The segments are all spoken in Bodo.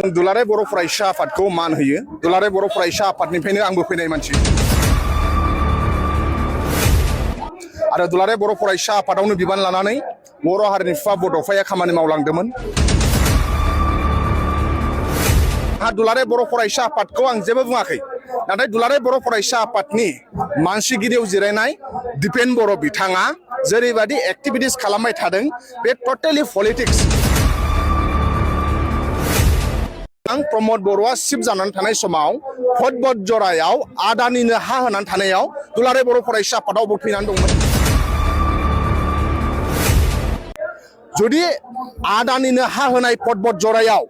दुलाराय बर' फरायसा आफादखौ मान होयो। दुलाराय बर' फरायसा आफादनिफ्रायनो आंबो फैनाय मानसि आरो दुलाराय बर' फरायसा आफादावनो बिबान लानानै बर' हारिनि बिफा बड'फाया खामानि मावलांदोंमोन। दुलाराय बर' फरायसा आफादखौ आं जेबो बुङाखै, नाथाय दुलाराय बर' फरायसा आफादनि मानसिगिरियाव जिरायनाय दिपेन बर' बिथाङा जेरैबायदि एक्टिभिटिस खालामबाय थादों बे टटेलि पलिटिक्स। आं प्रमद बर'आ चिफ जानानै थानाय समाव फटबट जरायाव आदानिनो हा होनानै थानायाव दुलाराय बर' फरायसा आफादाव फैनानै दंमोन। जुदि आदानिनो हा होनाय फटबट जरायाव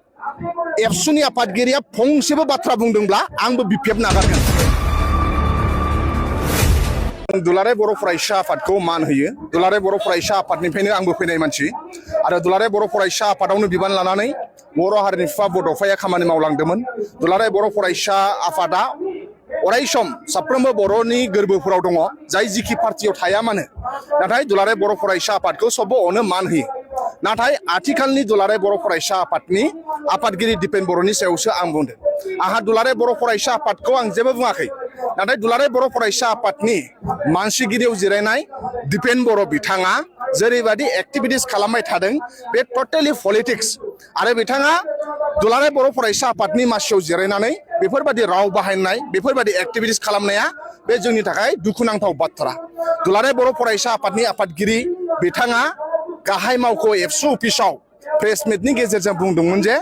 एबसुनि आफादगिरिया फंसेबो बाथ्रा बुंदोंब्ला आंबो बिफेब नागारगोन। दुलाराय बर' फरायसा आफादखौ मान होयो। दुलाराय बर' फरायसा आफादनिफ्रायनो आंबो फैनाय मानसि आरो दुलाराय बर' फरायसा आफादावनो बिबान लानानै बर' हारिनि बिफा बड'फाया खामानि मावलांदोंमोन। दुलाराय बर' फरायसा आफादा अरायसम साफ्रोमबो बर'नि गोरबोफोराव दङ, जाय जिखि पार्टियाव थाया मानो, नाथाय दुलाराय बर' फरायसा आफादखौ सबबो अनो मान होयो। नाथाय आथिखालनि दुलाराय बर' फरायसा आफादनि आफादगिरि दिपेन बर'नि सायावसो आं बुंदों। आंहा दुलाराय बर' फरायसा आफादखौ आं जेबो बुङाखै, नाथाय दुलाराय बर' फरायसा आफादनि मानसिगिरियाव जिरायनाय दिपेन बर' बिथाङा जेरैबायदि एक्टिभिटिस खालामबाय थादों बे टटेलि पलिटिक्स। आरो बिथाङा दुलाराय बर' फरायसा आफादनि मासियाव जिरायनानै बेफोरबायदि राव बाहायनाय, बेफोरबायदि एक्टिभिटिस खालामनाया बे जोंनि थाखाय दुखुनांथाव बाथ्रा। दुलाराय बर' फरायसा आफादनि आफादगिरि बिथाङा गाहाय मावख' एबसु अफिसाव प्रेस मिटनि गेजेरजों बुंदोंमोन जे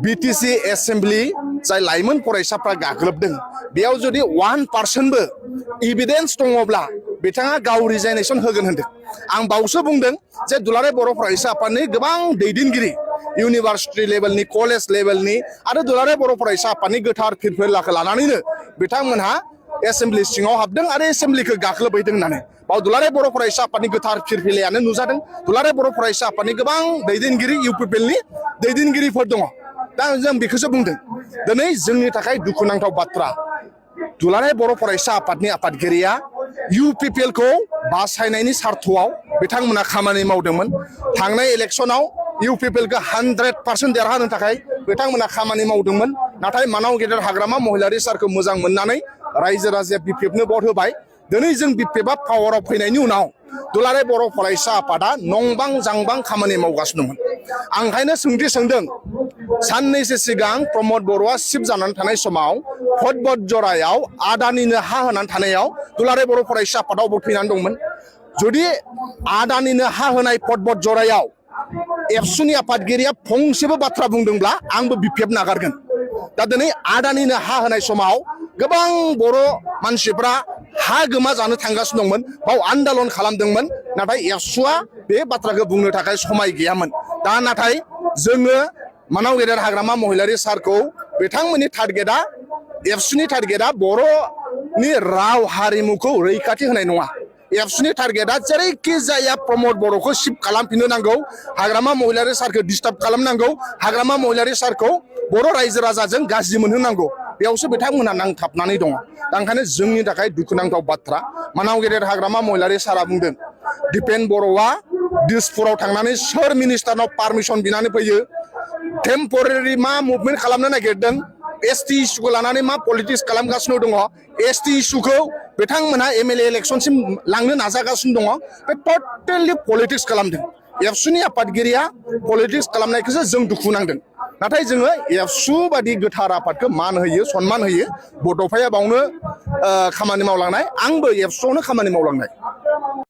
बिटिसि एसेम्ब्लि जाय लाइमोन फरायसाफ्रा गाग्लोबदों बेयाव जुदि 1% इभिडेन्स दङब्ला बिथाङा गाव रिजाइनेसन होगोन होनदों। आं बावसो बुंदों जे दुलाराय बर' फरायसा आफादनि गोबां दैदेनगिरि, इउनिभार्सिटि लेभेलनि, कलेज लेभेलनि आरो दुलाराय बर' फरायसा आफादनि गोथार फिरफिलाखौ लानानैनो बिथांमोनहा एसेम्ब्लि सिङाव हाबदों आरो एसेम्ब्लिखौ गाग्लोबहैदों होननानै। बाव दुलाराय बर' फरायसा आफादनि गोथार फिरफिलायानो नुजादों। दुलाराय बर' फरायसा आफादनि गोबां दैदेनगिरि, इउपिपिएलनि दैदेनगिरिफोर दङ। दा जों बेखौसो बुंदों। दिनै जोंनि थाखाय दुखुनांथाव बाथ्रा, दुलाराय बर' फरायसा आफादनि आफादगिरिया इउपिपिएलखौ बासायनायनि सार्थआव बिथांमोना खामानि मावदोंमोन। थांनाय इलेक्सनाव इउपिपिएलखौ 100% देरहानो थाखाय बिथांमोना खामानि मावदोंमोन। नाथाय मानाव गेदेर हाग्रामा महिलारि सारखौ मोजां मोननानै रायजो राजाया बिपिएफनो भट होबाय। दिनै जों बिपिएफआ पावाराव फैनायनि उनाव दुलाराय बर' फरायसा आफादा नंबां जांबां खामानि मावगासिनो दंमोन। आं ओंखायनो सोंथि सोंदों, साननैसो सिगां प्रमद बर'आ चिफ जानानै थानाय समाव फटबट जरायाव आदानिनो हा होनानै थानायाव दुलाराय बर' फरायसा आफादाव फैनानै दंमोन। जुदि आदानिनो हा होनाय फटबट जरायाव एबसुनि आफादगिरिया फंसेबो बाथ्रा बुंदोंब्ला आंबो बिपिएफ नागारगोन। दा दिनै आदानिनो हा होनाय समाव गोबां बर' मानसिफ्रा हा गोमा जानो थांगासिनो दंमोन, बाव आन्दलन खालामदोंमोन। नाथाय एबसुआ बे बाथ्राखौ बुंनो थाखाय समाय गैयामोन। दा नाथाय जोङो मानाव गेदेर हाग्रामा महिलारि सारखौ बिथांमोननि टारगेटआ, एबसुनि टारगेटआ बर'नि राव हारिमुखौ रैखाथि होनाय नङा। एबसुनि टारगेटआ जेरैखि जाया प्रमद बर'खौ शिफ्ट खालामफिननो नांगौ, हाग्रामा महिलारि सारखौ डिस्टार्ब खालामनांगौ, हाग्रामा महिलारि सारखौ बर' रायजो राजाजों गाज्रि मोनहोनांगौ, बेयावसो बिथांमोनहा नांथाबनानै दङ। दा ओंखायनो जोंनि थाखाय दुखुनांथाव बाथ्रा, मानाव गेदेर हाग्रामा महिलारि सारा बुंदों दिपेन बर'आ दिसपुराव थांनानै सोर मिनिस्टारनाव पारमिसन बिनानै फैयो, टेम्परारि मा मुभमेन्ट खालामनो नागिरदों, एसटि इस्युखौ लानानै मा पलिटिक्स खालामगासिनो दङ, एसटि इस्युखौ बिथांमोनहा एमएलए इलेक्सनसिम लांनो नाजागासिनो दङ। बे टटेलि पलिटिक्स खालामदों। एबसुनि आफादगिरिया पलिटिक्स खालामनायखौसो जों दुखु नांदों। नाथाय जोङो एबसु बादि गोथार आफादखौ मान होयो, सनमान होयो। बड'फाया बावनो खामानि मावलांनाय, आंबो एबसुआवनो खामानि मावलांनाय।